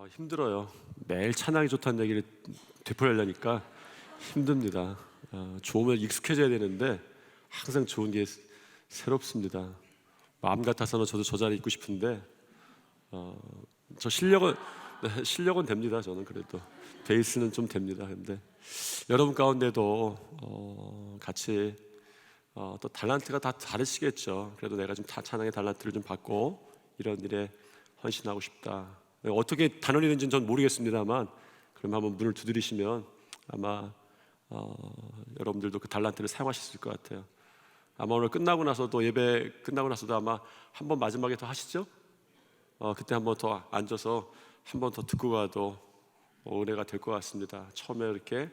힘들어요. 매일 찬양이 좋다는 얘기를 되풀이하려니까 힘듭니다. 좋으면 익숙해져야 되는데 항상 좋은 게 새롭습니다. 마음 같아서는 저도 저 자리에 있고 싶은데 저 실력은 실력은 됩니다. 저는 그래도 베이스는 좀 됩니다. 근데 여러분 가운데도 같이 또 달란트가 다 다르시겠죠. 그래도 내가 좀 찬양의 달란트를 좀 받고 이런 일에 헌신하고 싶다. 어떻게 단원이는지는 전 모르겠습니다만 그럼 한번 문을 두드리시면 아마 여러분들도 그 달란트를 사용하실 수 있을 것 같아요. 아마 오늘 끝나고 나서도 예배 끝나고 나서도 아마 한 번 마지막에 더 하시죠? 그때 한 번 더 앉아서 한 번 더 듣고 가도 은혜가 될 것 같습니다. 처음에 이렇게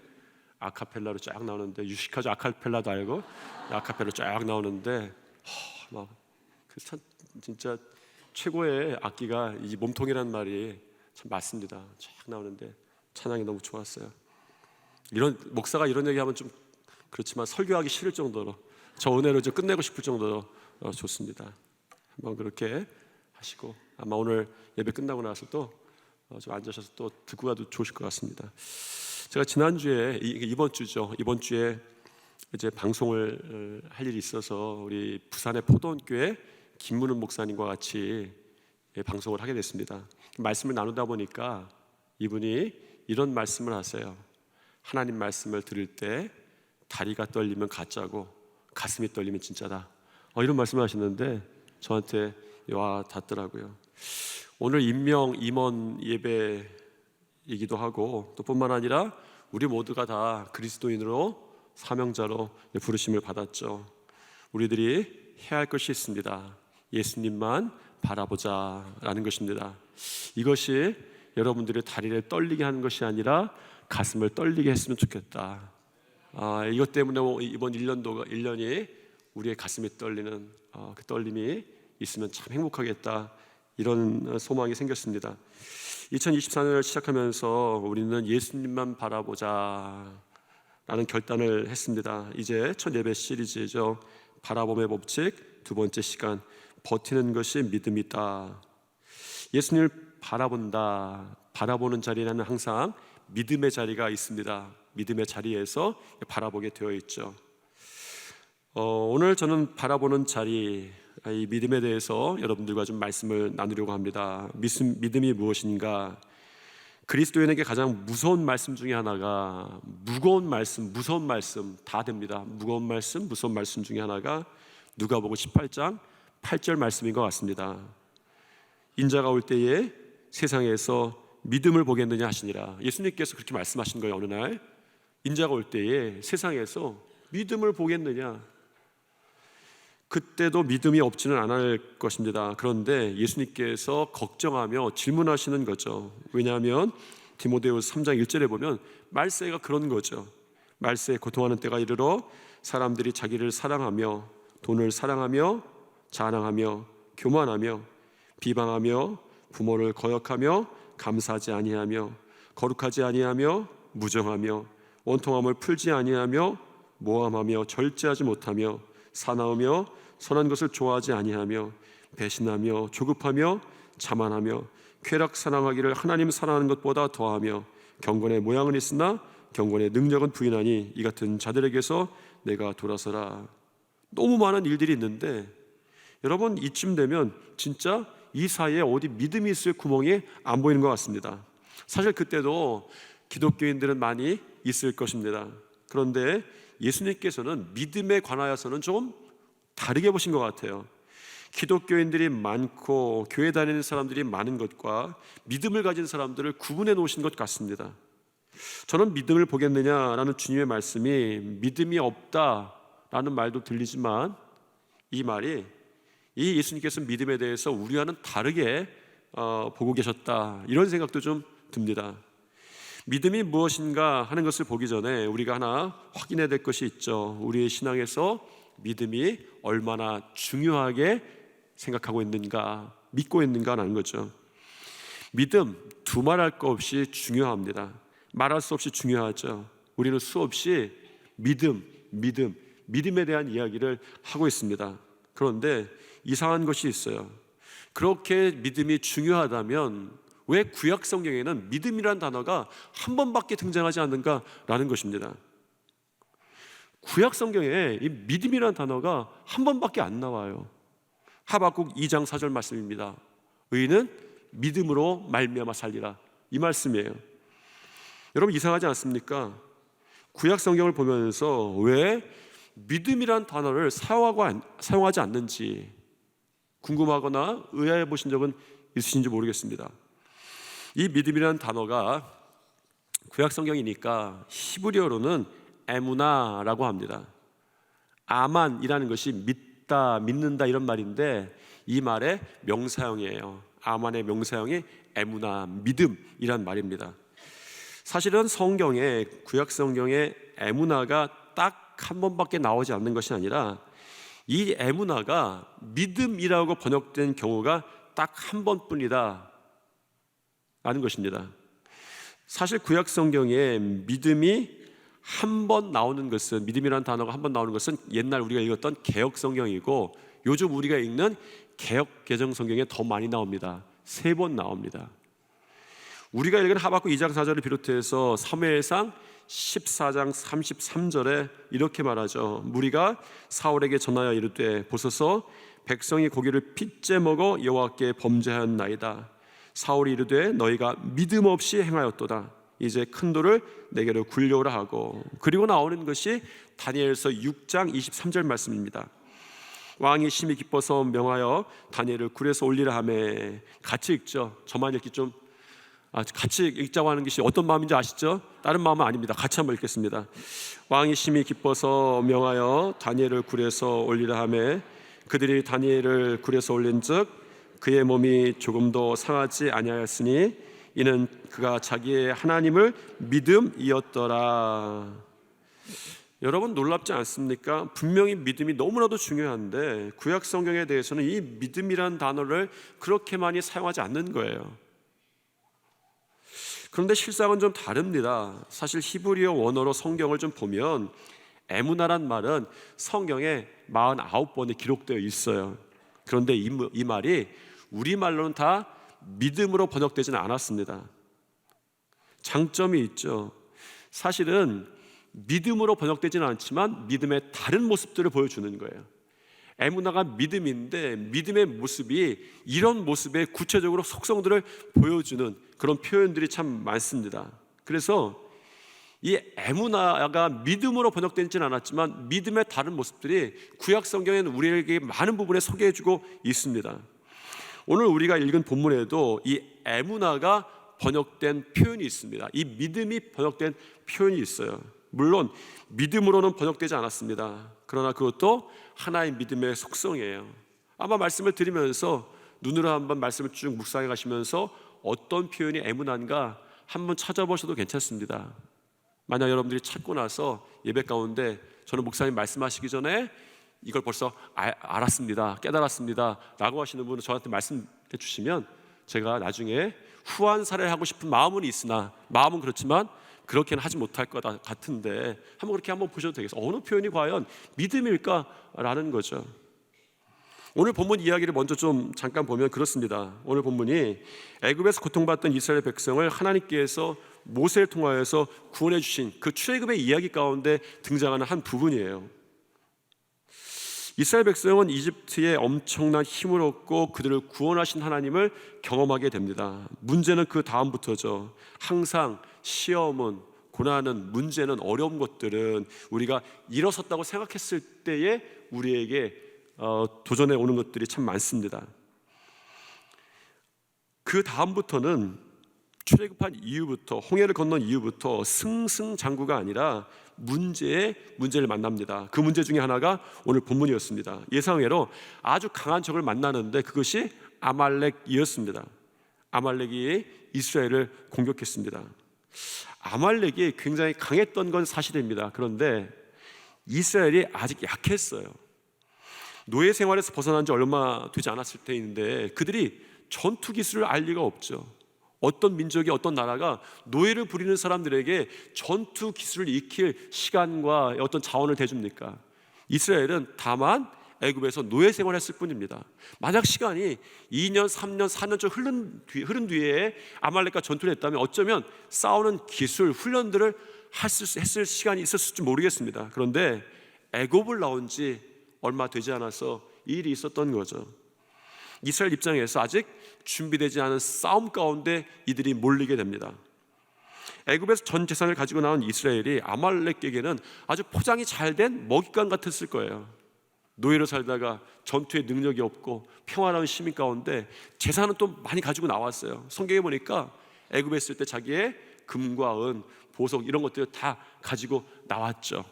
아카펠라로 쫙 나오는데 유시카즈 아카펠라도 알고 아카펠라로 쫙 나오는데 참 진짜 최고의 악기가 이 몸통이라는 말이 참 맞습니다. 쫙 나오는데 찬양이 너무 좋았어요. 이런 목사가 이런 얘기하면 좀 그렇지만 설교하기 싫을 정도로 저 은혜로 좀 끝내고 싶을 정도로 좋습니다. 한번 그렇게 하시고 아마 오늘 예배 끝나고 나서 또 좀 앉으셔서 또 듣고 가도 좋으실 것 같습니다. 제가 지난주에 이번 주죠. 이번 주에 이제 방송을 할 일이 있어서 우리 부산의 포도원교회 김문은 목사님과 같이 방송을 하게 됐습니다. 말씀을 나누다 보니까 이분이 이런 말씀을 하세요. 하나님 말씀을 들을 때 다리가 떨리면 가짜고 가슴이 떨리면 진짜다. 이런 말씀을 하시는데 저한테 와 닿더라고요. 오늘 임명 예배이기도 하고 또 뿐만 아니라 우리 모두가 다 그리스도인으로 사명자로 부르심을 받았죠. 우리들이 해야 할 것이 있습니다. 예수님만 바라보자라는 것입니다. 이것이 여러분들의 다리를 떨리게 하는 것이 아니라 가슴을 떨리게 했으면 좋겠다. 이것 때문에 이번 1년이 우리의 가슴이 떨리는 그 떨림이 있으면 참 행복하겠다. 이런 소망이 생겼습니다. 2024년을 시작하면서 우리는 예수님만 바라보자 라는 결단을 했습니다. 이제 첫 예배 시리즈죠. 바라봄의 법칙 두 번째 시간 버티는 것이 믿음이다. 예수님을 바라본다. 바라보는 자리에는 항상 믿음의 자리가 있습니다. 믿음의 자리에서 바라보게 되어 있죠. 오늘 저는 바라보는 자리, 이 믿음에 대해서 여러분들과 좀 말씀을 나누려고 합니다. 믿음이 무엇인가? 그리스도인에게 가장 무서운 말씀 중에 하나가 무거운 말씀 다 됩니다. 무거운 말씀, 무서운 말씀 중에 하나가 누가복음 18장 8절 말씀인 것 같습니다. 인자가 올 때에 세상에서 믿음을 보겠느냐 하시니라. 예수님께서 그렇게 말씀하신 거예요. 어느 날 인자가 올 때에 세상에서 믿음을 보겠느냐. 그때도 믿음이 없지는 않을 것입니다. 그런데 예수님께서 걱정하며 질문하시는 거죠. 왜냐하면 디모데후서 3장 1절에 보면 말세가 그런 거죠. 말세에 고통하는 때가 이르러 사람들이 자기를 사랑하며 돈을 사랑하며 자랑하며 교만하며 비방하며 부모를 거역하며 감사하지 아니하며 거룩하지 아니하며 무정하며 원통함을 풀지 아니하며 모함하며 절제하지 못하며 사나우며 선한 것을 좋아하지 아니하며 배신하며 조급하며 자만하며 쾌락 사랑하기를 하나님 사랑하는 것보다 더하며 경건의 모양은 있으나 경건의 능력은 부인하니 이 같은 자들에게서 내가 돌아서라. 너무 많은 일들이 있는데 여러분 이쯤 되면 진짜 이 사이에 어디 믿음이 있을 구멍이 안 보이는 것 같습니다. 사실 그때도 기독교인들은 많이 있을 것입니다. 그런데 예수님께서는 믿음에 관하여서는 좀 다르게 보신 것 같아요. 기독교인들이 많고 교회 다니는 사람들이 많은 것과 믿음을 가진 사람들을 구분해 놓으신 것 같습니다. 저는 믿음을 보겠느냐라는 주님의 말씀이 믿음이 없다라는 말도 들리지만 이 말이 이 예수님께서 믿음에 대해서 우리와는 다르게 보고 계셨다 이런 생각도 좀 듭니다. 믿음이 무엇인가 하는 것을 보기 전에 우리가 하나 확인해야 될 것이 있죠. 우리의 신앙에서 믿음이 얼마나 중요하게 생각하고 있는가, 믿고 있는가라는 거죠. 믿음 두말할 것 없이 중요합니다. 말할 수 없이 중요하죠. 우리는 수없이 믿음에 대한 이야기를 하고 있습니다. 그런데 이상한 것이 있어요. 그렇게 믿음이 중요하다면 왜 구약 성경에는 믿음이라는 단어가 한 번밖에 등장하지 않는가라는 것입니다. 구약 성경에 이 믿음이라는 단어가 한 번밖에 안 나와요. 하박국 2장 4절 말씀입니다. 의인은 믿음으로 말미암아 살리라, 이 말씀이에요. 여러분, 이상하지 않습니까? 구약 성경을 보면서 왜 믿음이란 단어를 사용하지 않는지 궁금하거나 의아해 보신 적은 있으신지 모르겠습니다. 이 믿음이라는 단어가 구약 성경이니까 히브리어로는 에무나라고 합니다. 아만이라는 것이 믿다, 믿는다 이런 말인데 이 말의 명사형이에요. 아만의 명사형이 에무나, 믿음이란 말입니다. 사실은 성경에, 구약 성경에 에무나가 딱 한 번밖에 나오지 않는 것이 아니라 이 에무나가 믿음이라고 번역된 경우가 딱 한 번뿐이다 라는 것입니다. 사실 구약 성경에 믿음이 한 번 나오는 것은, 믿음이라는 단어가 한 번 나오는 것은 옛날 우리가 읽었던 개역 성경이고 요즘 우리가 읽는 개역 개정 성경에 더 많이 나옵니다. 3번 나옵니다. 우리가 읽은 하박국 2장 4절을 비롯해서 사무엘상 14장 33절에 이렇게 말하죠. 무리가 사울에게 전하여 이르되 보소서 백성이 고기를 핏째 먹어 여호와께 범죄하였나이다. 사울이 이르되 너희가 믿음 없이 행하였도다. 이제 큰 돌을 내게로 굴려오라 하고, 그리고 나오는 것이 다니엘서 6장 23절 말씀입니다. 왕이 심히 기뻐서 명하여 다니엘을 굴에서 올리라 하매, 같이 읽죠. 저만 읽기 좀 같이 읽자고 하는 것이 어떤 마음인지 아시죠? 다른 마음은 아닙니다. 같이 한번 읽겠습니다. 왕이 심히 기뻐서 명하여 다니엘을 굴에서 올리라 하매 그들이 다니엘을 굴에서 올린즉 그의 몸이 조금도 상하지 아니하였으니 이는 그가 자기의 하나님을 믿음이었더라. 여러분, 놀랍지 않습니까? 분명히 믿음이 너무나도 중요한데 구약 성경에 대해서는 이 믿음이라는 단어를 그렇게 많이 사용하지 않는 거예요. 그런데 실상은 좀 다릅니다. 사실 히브리어 원어로 성경을 좀 보면 에무나란 말은 성경에 49번에 기록되어 있어요. 그런데 이 말이 우리말로는 다 믿음으로 번역되지는 않았습니다. 장점이 있죠. 사실은 믿음으로 번역되지는 않지만 믿음의 다른 모습들을 보여주는 거예요. 에무나가 믿음인데 믿음의 모습이 이런 모습의 구체적으로 속성들을 보여주는 그런 표현들이 참 많습니다. 그래서 이 에무나가 믿음으로 번역되지는 않았지만 믿음의 다른 모습들이 구약 성경에는 우리에게 많은 부분에 소개해주고 있습니다. 오늘 우리가 읽은 본문에도 이 에무나가 번역된 표현이 있습니다. 이 믿음이 번역된 표현이 있어요. 물론 믿음으로는 번역되지 않았습니다. 그러나 그것도 하나의 믿음의 속성이에요. 아마 말씀을 드리면서 눈으로 한번 말씀을 쭉 묵상해 가시면서 어떤 표현이 에무나인가 한번 찾아보셔도 괜찮습니다. 만약 여러분들이 찾고 나서 예배 가운데 저는 목사님 말씀하시기 전에 이걸 벌써 알았습니다, 깨달았습니다 라고 하시는 분은 저한테 말씀해 주시면 제가 나중에 후한 사례를 하고 싶은 마음은 있으나, 마음은 그렇지만 그렇게는 하지 못할 것 같은데 그렇게 한번 보셔도 되겠어요. 어느 표현이 과연 믿음일까라는 거죠. 오늘 본문 이야기를 먼저 좀 잠깐 보면 그렇습니다. 오늘 본문이 애굽에서 고통받던 이스라엘 백성을 하나님께서 모세를 통하여서 구원해 주신 그 출애굽의 이야기 가운데 등장하는 한 부분이에요. 이스라엘 백성은 이집트에 엄청난 힘을 얻고 그들을 구원하신 하나님을 경험하게 됩니다. 문제는 그 다음부터죠. 항상 시험은, 고난은, 문제는, 어려운 것들은 우리가 일어섰다고 생각했을 때에 우리에게 도전해 오는 것들이 참 많습니다. 그 다음부터는 출애굽한 이후부터, 홍해를 건넌 이후부터 승승장구가 아니라 문제를 만납니다. 그 문제 중에 하나가 오늘 본문이었습니다. 예상외로 아주 강한 적을 만나는데 그것이 아말렉이었습니다. 아말렉이 이스라엘을 공격했습니다. 아말렉이 굉장히 강했던 건 사실입니다. 그런데 이스라엘이 아직 약했어요. 노예 생활에서 벗어난 지 얼마 되지 않았을 때인데 그들이 전투 기술을 알 리가 없죠. 어떤 민족이, 어떤 나라가 노예를 부리는 사람들에게 전투 기술을 익힐 시간과 어떤 자원을 대줍니까? 이스라엘은 다만 애굽에서 노예 생활했을 뿐입니다. 만약 시간이 2년, 3년, 4년쯤 흐른 뒤에 아말렉과 전투를 했다면 어쩌면 싸우는 기술, 훈련들을 했을 시간이 있었을지 모르겠습니다. 그런데 애굽을 나온 지 얼마 되지 않아서 이 일이 있었던 거죠. 이스라엘 입장에서 아직 준비되지 않은 싸움 가운데 이들이 몰리게 됩니다. 애굽에서 전 재산을 가지고 나온 이스라엘이 아말렉에게는 아주 포장이 잘 된 먹잇감 같았을 거예요. 노예로 살다가 전투에 능력이 없고 평화로운 시민 가운데 재산은 또 많이 가지고 나왔어요. 성경에 보니까 애굽에 있을 때 자기의 금과 은, 보석 이런 것들을 다 가지고 나왔죠.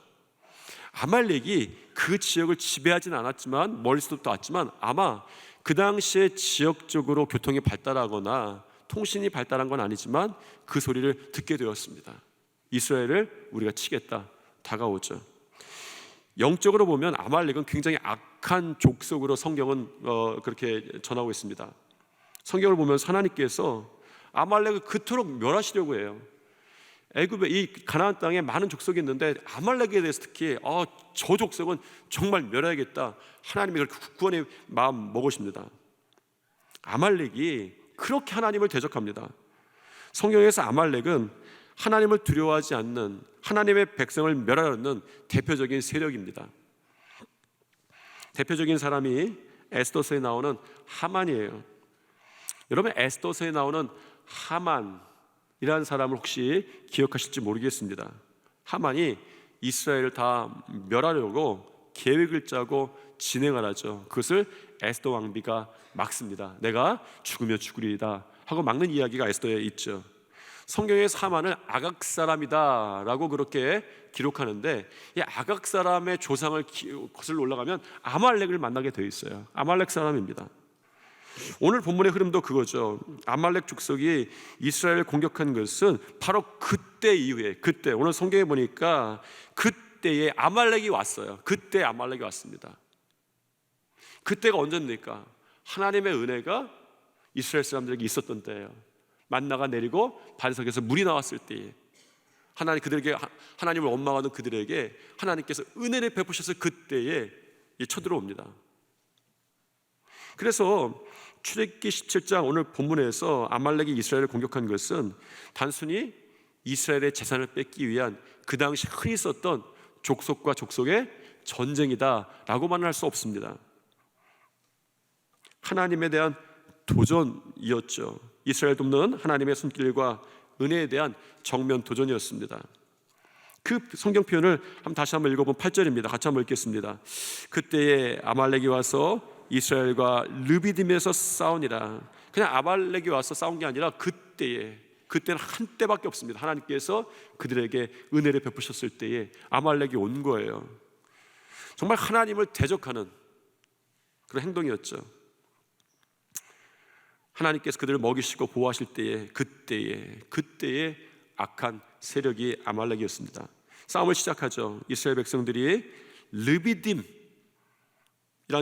아말렉이 그 지역을 지배하진 않았지만 멀리서부터 왔지만 아마 그 당시에 지역적으로 교통이 발달하거나 통신이 발달한 건 아니지만 그 소리를 듣게 되었습니다. 이스라엘을 우리가 치겠다, 다가오죠. 영적으로 보면 아말렉은 굉장히 악한 족속으로 성경은 그렇게 전하고 있습니다. 성경을 보면 하나님께서 아말렉을 그토록 멸하시려고 해요. 애굽에 이 가나안 땅에 많은 족속이 있는데 아말렉에 대해서 특히 저 족속은 정말 멸해야겠다, 하나님이 그렇게 구원의 마음 먹으십니다. 아말렉이 그렇게 하나님을 대적합니다. 성경에서 아말렉은 하나님을 두려워하지 않는, 하나님의 백성을 멸하려는 대표적인 세력입니다. 대표적인 사람이 에스더서에 나오는 하만이에요. 여러분, 에스더서에 나오는 하만이라는 사람을 혹시 기억하실지 모르겠습니다. 하만이 이스라엘을 다 멸하려고 계획을 짜고 진행을 하죠. 그것을 에스더 왕비가 막습니다. 내가 죽으면 죽으리이다 하고 막는 이야기가 에스더에 있죠. 성경에서 하만을 아각 사람이다 라고 그렇게 기록하는데, 이 아각 사람의 조상을 거슬러 올라가면 아말렉을 만나게 되어 있어요. 아말렉 사람입니다. 오늘 본문의 흐름도 그거죠. 아말렉 족속이 이스라엘을 공격한 것은 바로 그때 이후에, 그때 오늘 성경에 보니까 그때에 아말렉이 왔어요. 그때 아말렉이 왔습니다. 그때가 언제입니까? 하나님의 은혜가 이스라엘 사람들에게 있었던 때예요. 만나가 내리고 반석에서 물이 나왔을 때에 그들에게 하나님을 원망하는 그들에게 하나님께서 은혜를 베푸셔서 그때에 쳐들어옵니다. 그래서 출애굽기 17장 오늘 본문에서 아말렉이 이스라엘을 공격한 것은 단순히 이스라엘의 재산을 뺏기 위한 그 당시 흔히 있었던 족속과 족속의 전쟁이다라고만 할 수 없습니다. 하나님에 대한 도전이었죠. 이스라엘 돕는 하나님의 손길과 은혜에 대한 정면 도전이었습니다. 그 성경 표현을 다시 한번 읽어본 8절입니다. 같이 한번 읽겠습니다. 그때에 아말렉이 와서 이스라엘과 르비딤에서 싸우니라. 그냥 아말렉이 와서 싸운 게 아니라 그때는 한때밖에 없습니다. 하나님께서 그들에게 은혜를 베푸셨을 때에 아말렉이 온 거예요. 정말 하나님을 대적하는 그런 행동이었죠. 하나님께서 그들을 먹이시고 보호하실 때에 그때에 악한 세력이 아말렉이었습니다. 싸움을 시작하죠. 이스라엘 백성들이 르비딤이라는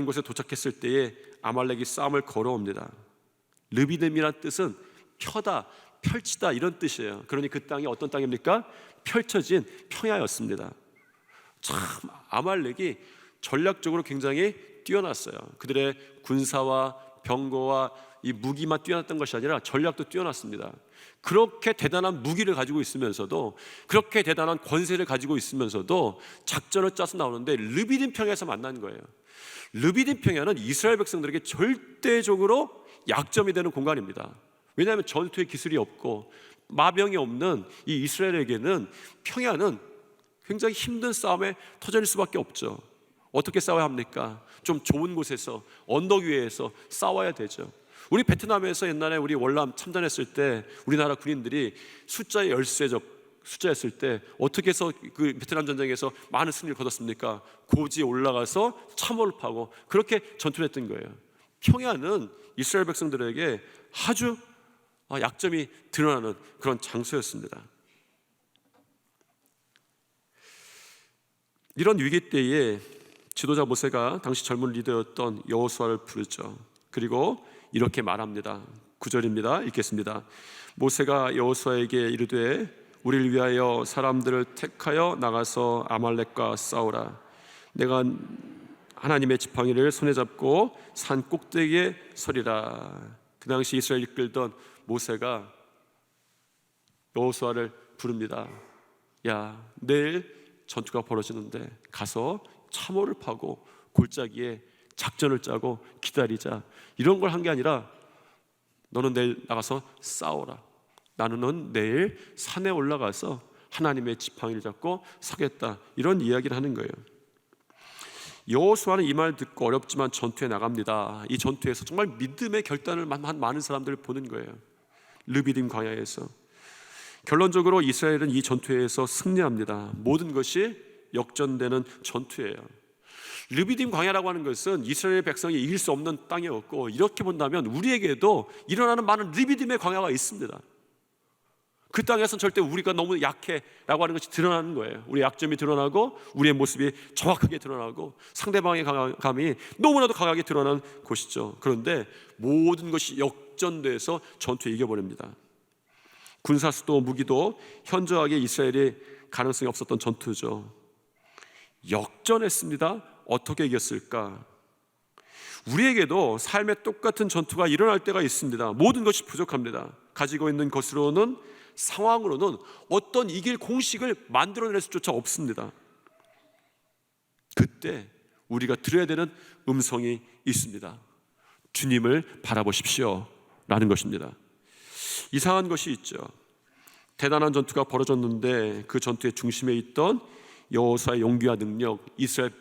곳에 도착했을 때에 아말렉이 싸움을 걸어옵니다. 르비딤이란 뜻은 펴다, 펼치다 이런 뜻이에요. 그러니 그 땅이 어떤 땅입니까? 펼쳐진 평야였습니다. 참 아말렉이 전략적으로 굉장히 뛰어났어요. 그들의 군사와 병거와 이 무기만 뛰어났던 것이 아니라 전략도 뛰어났습니다. 그렇게 대단한 무기를 가지고 있으면서도, 그렇게 대단한 권세를 가지고 있으면서도 작전을 짜서 나오는데 르비딤 평야에서 만난 거예요. 르비딤 평야는 이스라엘 백성들에게 절대적으로 약점이 되는 공간입니다. 왜냐하면 전투의 기술이 없고 마병이 없는 이 이스라엘에게는 평야는 굉장히 힘든 싸움의 터전일 수밖에 없죠. 어떻게 싸워야 합니까? 좀 좋은 곳에서, 언덕 위에서 싸워야 되죠. 우리 베트남에서 옛날에 우리 월남 참전했을 때 우리나라 군인들이 숫자의 열세적 숫자였을 때 어떻게 해서 그 베트남 전쟁에서 많은 승리를 거뒀습니까? 고지에 올라가서 참호를 파고 그렇게 전투를 했던 거예요. 평야는 이스라엘 백성들에게 아주 약점이 드러나는 그런 장소였습니다. 이런 위기 때에 지도자 모세가 당시 젊은 리더였던 여호수아를 부르죠. 그리고 이렇게 말합니다. 9절입니다. 읽겠습니다. 모세가 여호수아에게 이르되 우리를 위하여 사람들을 택하여 나가서 아말렉과 싸우라. 내가 하나님의 지팡이를 손에 잡고 산 꼭대기에 서리라. 그 당시 이스라엘 이끌던 모세가 여호수아를 부릅니다. 야, 내일 전투가 벌어지는데 가서 참호를 파고 골짜기에 작전을 짜고 기다리자. 이런 걸 한 게 아니라 너는 내일 나가서 싸워라. 나는 내일 산에 올라가서 하나님의 지팡이를 잡고 서겠다. 이런 이야기를 하는 거예요. 여호수아는 이 말 듣고 어렵지만 전투에 나갑니다. 이 전투에서 정말 믿음의 결단을 한 많은 사람들을 보는 거예요. 르비딤 광야에서. 결론적으로 이스라엘은 이 전투에서 승리합니다. 모든 것이 역전되는 전투예요. 르비딤 광야라고 하는 것은 이스라엘 백성이 이길 수 없는 땅이었고, 이렇게 본다면 우리에게도 일어나는 많은 르비딤의 광야가 있습니다. 그 땅에서는 절대 우리가 너무 약해라고 하는 것이 드러나는 거예요. 우리의 약점이 드러나고 우리의 모습이 정확하게 드러나고 상대방의 강함이 너무나도 강하게 드러나는 곳이죠. 그런데 모든 것이 역전돼서 전투에 이겨버립니다. 군사수도 무기도 현저하게 이스라엘이 가능성이 없었던 전투죠. 역전했습니다. 어떻게 이겼을까? 우리에게도 삶의 똑같은 전투가 일어날 때가 있습니다. 모든 것이 부족합니다. 가지고 있는 것으로는, 상황으로는 어떤 이길 공식을 만들어낼 수조차 없습니다. 그때 우리가 들어야 되는 음성이 있습니다. 주님을 바라보십시오 라는 것입니다. 이상한 것이 있죠. 대단한 전투가 벌어졌는데 그 전투의 중심에 있던 여호수아의 용기와 능력, 이스라엘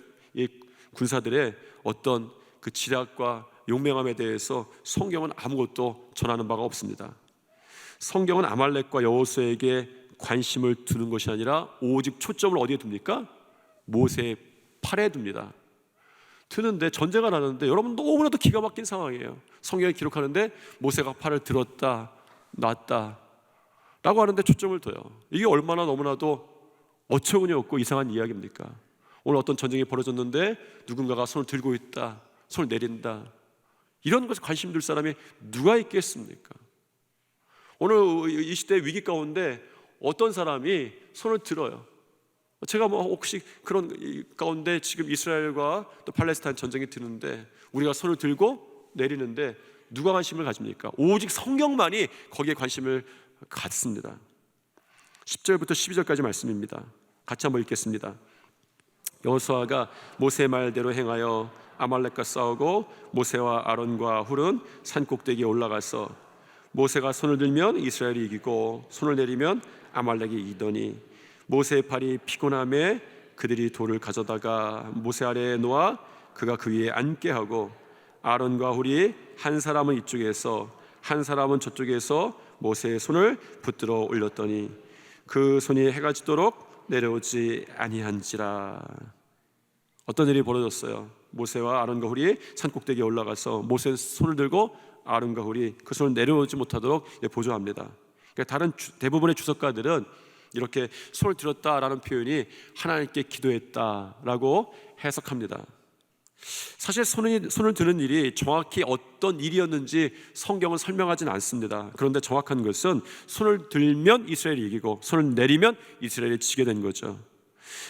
군사들의 어떤 그 지략과 용맹함에 대해서 성경은 아무것도 전하는 바가 없습니다. 성경은 아말렉과 여호수아에게 관심을 두는 것이 아니라 오직 초점을 어디에 둡니까? 모세의 팔에 둡니다. 드는데 전쟁을 하는데 여러분 너무나도 기가 막힌 상황이에요. 성경에 기록하는데 모세가 팔을 들었다 놨다 라고 하는데 초점을 둬요. 이게 얼마나 너무나도 어처구니 없고 이상한 이야기입니까? 오늘 어떤 전쟁이 벌어졌는데 누군가가 손을 들고 있다, 손을 내린다, 이런 것에 관심 둘 사람이 누가 있겠습니까? 오늘 이 시대 위기 가운데 어떤 사람이 손을 들어요. 제가 혹시 그런 가운데 지금 이스라엘과 또 팔레스타인 전쟁이 드는데 우리가 손을 들고 내리는데 누가 관심을 가집니까? 오직 성경만이 거기에 관심을 갖습니다. 10절부터 12절까지 말씀입니다. 같이 한번 읽겠습니다. 여호수아가 모세의 말대로 행하여 아말렉과 싸우고 모세와 아론과 훌은 산 꼭대기에 올라가서 모세가 손을 들면 이스라엘이 이기고 손을 내리면 아말렉이 이기더니 모세의 팔이 피곤함에 그들이 돌을 가져다가 모세 아래에 놓아 그가 그 위에 앉게 하고 아론과 훌이 한 사람은 이쪽에서 한 사람은 저쪽에서 모세의 손을 붙들어 올렸더니 그 손이 해가 지도록 내려오지 아니한지라. 어떤 일이 벌어졌어요? 모세와 아론과 훌이 산 꼭대기에 올라가서 모세의 손을 들고 아론과 훌이 그 손을 내려오지 못하도록 보조합니다. 그러니까 다른 대부분의 주석가들은 이렇게 손을 들었다라는 표현이 하나님께 기도했다라고 해석합니다. 사실 손을 드는 일이 정확히 어떤 일이었는지 성경은 설명하지는 않습니다. 그런데 정확한 것은 손을 들면 이스라엘이 이기고 손을 내리면 이스라엘이 지게 된 거죠.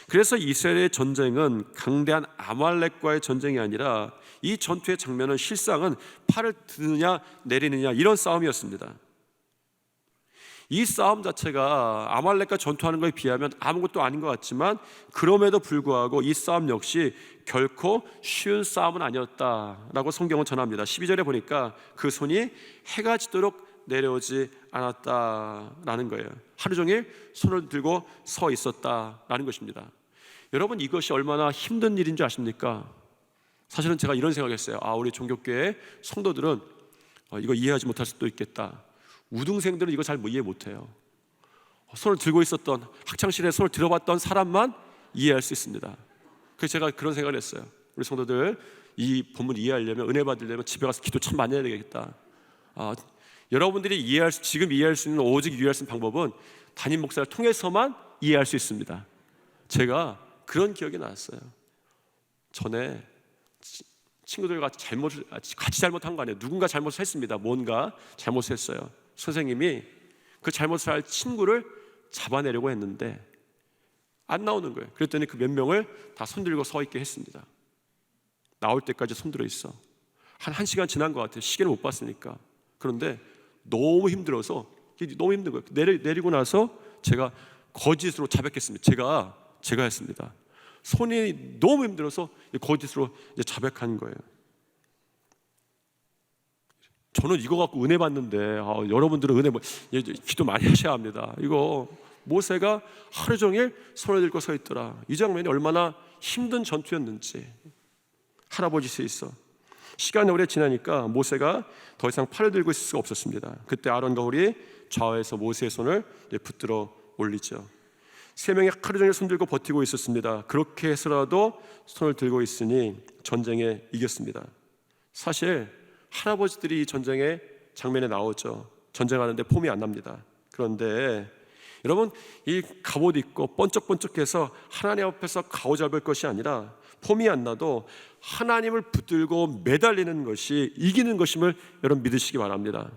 그래서 이스라엘의 전쟁은 강대한 아말렉과의 전쟁이 아니라 이 전투의 장면은 실상은 팔을 드느냐 내리느냐 이런 싸움이었습니다. 이 싸움 자체가 아말렉과 전투하는 것에 비하면 아무것도 아닌 것 같지만 그럼에도 불구하고 이 싸움 역시 결코 쉬운 싸움은 아니었다라고 성경은 전합니다. 12절에 보니까 그 손이 해가 지도록 내려오지 않았다라는 거예요. 하루 종일 손을 들고 서 있었다라는 것입니다. 여러분 이것이 얼마나 힘든 일인 줄 아십니까? 사실은 제가 이런 생각했어요. 우리 종교교회 성도들은 이거 이해하지 못할 수도 있겠다. 우등생들은 이거 잘 이해 못해요. 손을 들고 있었던 학창시절에 손을 들어봤던 사람만 이해할 수 있습니다. 그래서 제가 그런 생각을 했어요. 우리 성도들 이 본문 이해하려면 은혜 받으려면 집에 가서 기도 참 많이 해야 되겠다. 여러분들이 지금 이해할 수 있는 오직 이해할 수 있는 방법은 담임 목사를 통해서만 이해할 수 있습니다. 제가 그런 기억이 났어요. 전에 친구들과 같이 잘못한 거 아니에요. 누군가 잘못을 했습니다. 뭔가 잘못을 했어요. 선생님이 그 잘못을 할 친구를 잡아내려고 했는데 안 나오는 거예요. 그랬더니 그 몇 명을 다 손들고 서 있게 했습니다. 나올 때까지 손들어 있어. 한 1시간 지난 것 같아요. 시계를 못 봤으니까. 그런데 너무 힘들어서, 너무 힘든 거예요. 내리고 나서 제가 거짓으로 자백했습니다. 제가 했습니다. 손이 너무 힘들어서 거짓으로 이제 자백한 거예요. 저는 이거 갖고 은혜 받는데, 여러분들은 은혜 기도 많이 하셔야 합니다. 이거 모세가 하루 종일 손을 들고 서 있더라. 이 장면이 얼마나 힘든 전투였는지 할아버지에 있어. 시간이 오래 지나니까 모세가 더 이상 팔을 들고 있을 수가 없었습니다. 그때 아론과 홀이 좌우에서 모세의 손을 붙들어 올리죠. 세 명이 하루 종일 손 들고 버티고 있었습니다. 그렇게 해서라도 손을 들고 있으니 전쟁에 이겼습니다. 사실 할아버지들이 전쟁에 장면에 나오죠. 전쟁하는데 폼이 안 납니다. 그런데 여러분, 이 갑옷 입고 번쩍번쩍해서 하나님 앞에서 가오잡을 것이 아니라 폼이 안 나도 하나님을 붙들고 매달리는 것이 이기는 것임을 여러분 믿으시기 바랍니다.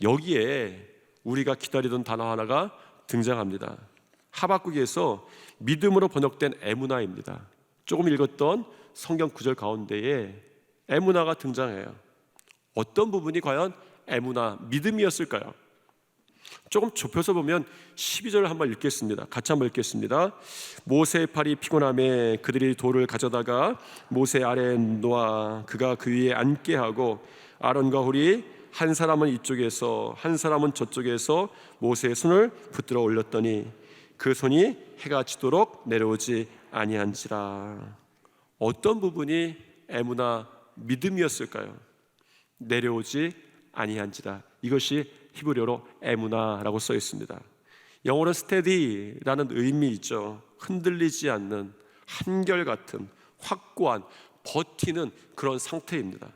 여기에 우리가 기다리던 단어 하나가 등장합니다. 하박국에서 믿음으로 번역된 에무나입니다. 조금 읽었던 성경 구절 가운데에 에무나가 등장해요. 어떤 부분이 과연 에무나, 믿음이었을까요? 조금 좁혀서 보면 12절을 한번 읽겠습니다. 같이 한번 읽겠습니다. 모세의 팔이 피곤함에 그들이 돌을 가져다가 모세 아래에 놓아 그가 그 위에 앉게 하고 아론과 홀이 한 사람은 이쪽에서 한 사람은 저쪽에서 모세의 손을 붙들어 올렸더니 그 손이 해가 지도록 내려오지 아니한지라. 어떤 부분이 에무나, 믿음이었을까요? 내려오지 아니한지라. 이것이 히브리어로 에무나라고 써 있습니다. 영어로 스테디라는 의미 있죠. 흔들리지 않는, 한결같은, 확고한, 버티는 그런 상태입니다.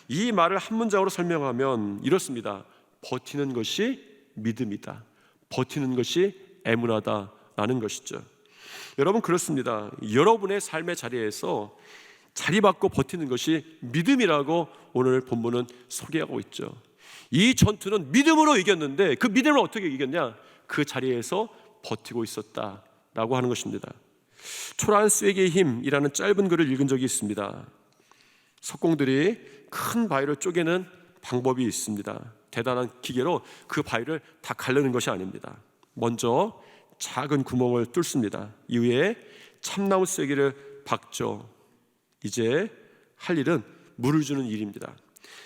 이 말을 한 문장으로 설명하면 이렇습니다. 버티는 것이 믿음이다. 버티는 것이 에무나다라는 것이죠. 여러분, 그렇습니다. 여러분의 삶의 자리에서 자리받고 버티는 것이 믿음이라고 오늘 본문은 소개하고 있죠. 이 전투는 믿음으로 이겼는데 그 믿음을 어떻게 이겼냐? 그 자리에서 버티고 있었다라고 하는 것입니다. 초라한 쐐기의 힘이라는 짧은 글을 읽은 적이 있습니다. 석공들이 큰 바위를 쪼개는 방법이 있습니다. 대단한 기계로 그 바위를 다 가르는 것이 아닙니다. 먼저 작은 구멍을 뚫습니다. 이후에 참나무 쐐기를 박죠. 이제 할 일은 물을 주는 일입니다.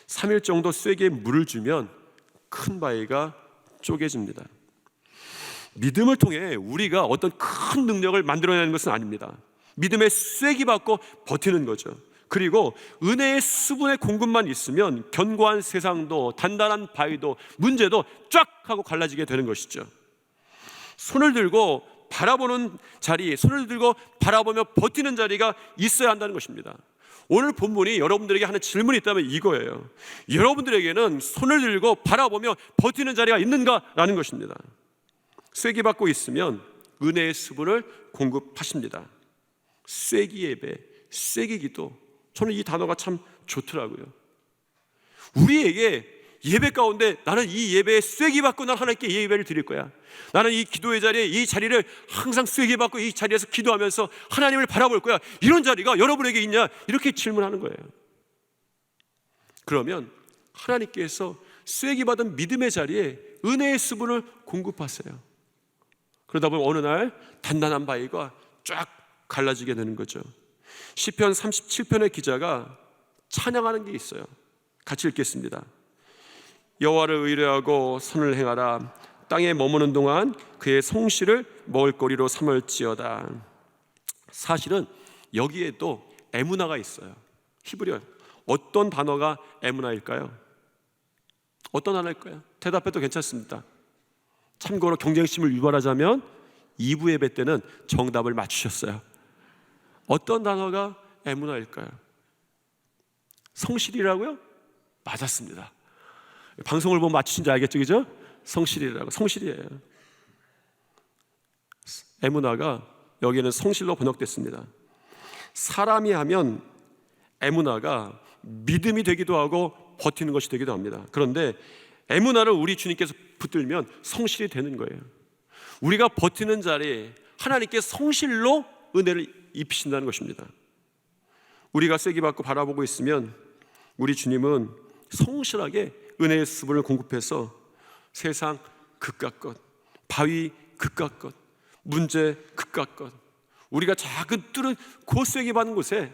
3일 정도 쐐기에 물을 주면 큰 바위가 쪼개집니다. 믿음을 통해 우리가 어떤 큰 능력을 만들어내는 것은 아닙니다. 믿음의 쐐기 받고 버티는 거죠. 그리고 은혜의 수분의 공급만 있으면 견고한 세상도 단단한 바위도 문제도 쫙 하고 갈라지게 되는 것이죠. 손을 들고 바라보는 자리, 손을 들고 바라보며 버티는 자리가 있어야 한다는 것입니다. 오늘 본문이 여러분들에게 하는 질문이 있다면 이거예요. 여러분들에게는 손을 들고 바라보며 버티는 자리가 있는가라는 것입니다. 쐐기 받고 있으면 은혜의 수분을 공급하십니다. 쐐기 예배, 쐐기 기도, 저는 이 단어가 참 좋더라고요. 우리에게 예배 가운데 나는 이 예배에 쐐기 받고 난 하나님께 예배를 드릴 거야. 나는 이 기도의 자리에 이 자리를 항상 쐐기 받고 이 자리에서 기도하면서 하나님을 바라볼 거야. 이런 자리가 여러분에게 있냐? 이렇게 질문하는 거예요. 그러면 하나님께서 쐐기 받은 믿음의 자리에 은혜의 수분을 공급하세요. 그러다 보면 어느 날 단단한 바위가 쫙 갈라지게 되는 거죠. 시편 37편의 기자가 찬양하는 게 있어요. 같이 읽겠습니다. 여호와를 의뢰하고 선을 행하라. 땅에 머무는 동안 그의 성실을 먹을거리로 삼을지어다. 사실은 여기에도 에무나가 있어요. 히브리어 어떤 단어가 에무나일까요? 어떤 단어일까요? 대답해도 괜찮습니다. 참고로 경쟁심을 유발하자면 2부 예배 때는 정답을 맞추셨어요. 어떤 단어가 에무나일까요? 성실이라고요? 맞았습니다. 방송을 보면 맞추신 줄 알겠죠, 그죠? 성실이라고, 성실이에요. 에무나가 여기는 성실로 번역됐습니다. 사람이 하면 에무나가 믿음이 되기도 하고 버티는 것이 되기도 합니다. 그런데 에무나를 우리 주님께서 붙들면 성실이 되는 거예요. 우리가 버티는 자리에 하나님께 성실로 은혜를 입히신다는 것입니다. 우리가 쐐기 받고 바라보고 있으면 우리 주님은 성실하게 은혜의 수분을 공급해서 세상 그깟 것, 바위 그깟 것, 문제 그깟 것, 우리가 작은 뚫은 그 쐐기 받는 곳에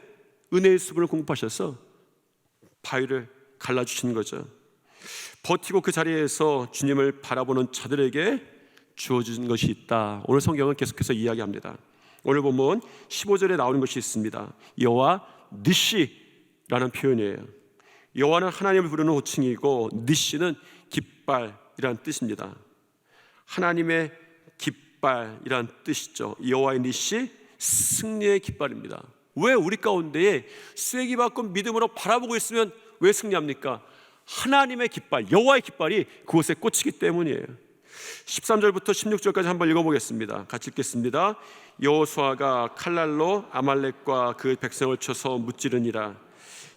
은혜의 수분을 공급하셔서 바위를 갈라주시는 거죠. 버티고 그 자리에서 주님을 바라보는 자들에게 주어진 것이 있다. 오늘 성경은 계속해서 이야기합니다. 오늘 보면 15절에 나오는 것이 있습니다. 여호와 니시라는 표현이에요. 여호와는 하나님을 부르는 호칭이고 니시는 깃발이라는 뜻입니다. 하나님의 깃발이라는 뜻이죠. 여호와의 니시, 승리의 깃발입니다. 왜 우리 가운데에 쐐기 받고 믿음으로 바라보고 있으면 왜 승리합니까? 하나님의 깃발, 여호와의 깃발이 그곳에 꽂히기 때문이에요. 13절부터 16절까지 한번 읽어보겠습니다. 같이 읽겠습니다. 여호수아가 칼날로 아말렉과 그 백성을 쳐서 무찌르니라.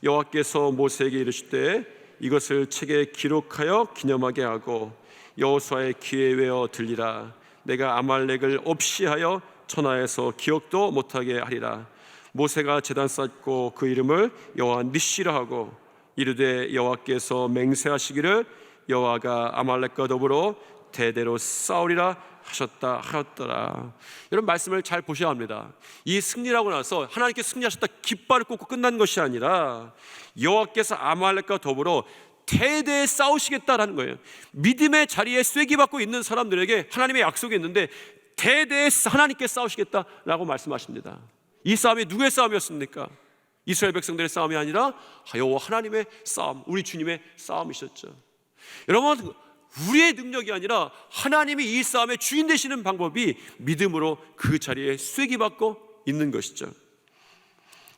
여호와께서 모세에게 이르시되 이것을 책에 기록하여 기념하게 하고 여호수아의 귀에 외어 들리라. 내가 아말렉을 없이 하여 천하에서 기억도 못하게 하리라. 모세가 제단 쌓고 그 이름을 여호와 니시라 하고 이르되 여호와께서 맹세하시기를 여호와가 아말렉과 더불어 대대로 싸우리라 하셨더라. 이런 말씀을 잘 보셔야 합니다. 이 승리라고 나서 하나님께 승리하셨다 깃발을 꽂고 끝난 것이 아니라 여호와께서 아말렉과 더불어 대대에 싸우시겠다라는 거예요. 믿음의 자리에 쐐기 받고 있는 사람들에게 하나님의 약속이 있는데 대대에 하나님께 싸우시겠다라고 말씀하십니다. 이 싸움이 누구의 싸움이었습니까? 이스라엘 백성들의 싸움이 아니라 여호와 하나님의 싸움, 우리 주님의 싸움이셨죠. 여러분, 우리의 능력이 아니라 하나님이 이 싸움의 주인 되시는 방법이 믿음으로 그 자리에 쐐기 받고 있는 것이죠.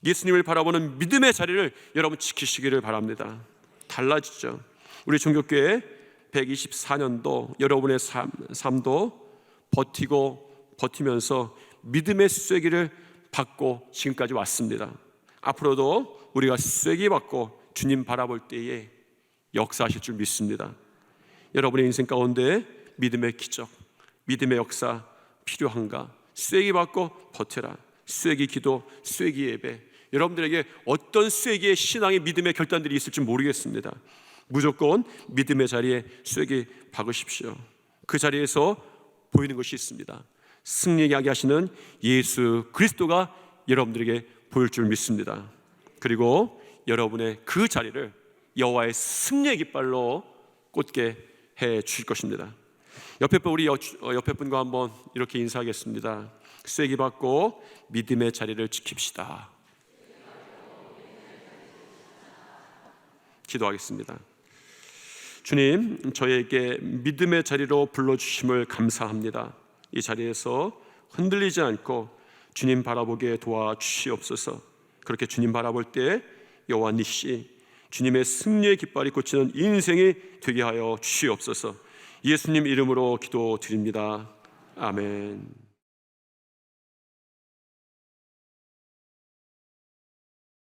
예수님을 바라보는 믿음의 자리를 여러분 지키시기를 바랍니다. 달라지죠. 우리 종교교회 124년도 여러분의 삶도 버티면서 믿음의 쐐기를 받고 지금까지 왔습니다. 앞으로도 우리가 쐐기 받고 주님 바라볼 때에 역사하실 줄 믿습니다. 여러분의 인생 가운데 믿음의 기적, 믿음의 역사 필요한가? 쐐기 받고 버텨라. 쐐기 기도, 쐐기 예배. 여러분들에게 어떤 쐐기의 신앙의 믿음의 결단들이 있을지 모르겠습니다. 무조건 믿음의 자리에 쐐기 박으십시오. 그 자리에서 보이는 것이 있습니다. 승리하게 하시는 예수 그리스도가 여러분들에게 보일 줄 믿습니다. 그리고 여러분의 그 자리를 여호와의 승리의 깃발로 꽂게 해 주실 것입니다. 우리 옆에 분과 한번 이렇게 인사하겠습니다. 쐐기 받고 믿음의 자리를 지킵시다. 기도하겠습니다. 주님, 저에게 믿음의 자리로 불러주심을 감사합니다. 이 자리에서 흔들리지 않고 주님 바라보게 도와주시옵소서. 그렇게 주님 바라볼 때 여호와 니시, 주님의 승리의 깃발이 꽂히는 인생이 되게 하여 주시옵소서. 예수님 이름으로 기도드립니다. 아멘.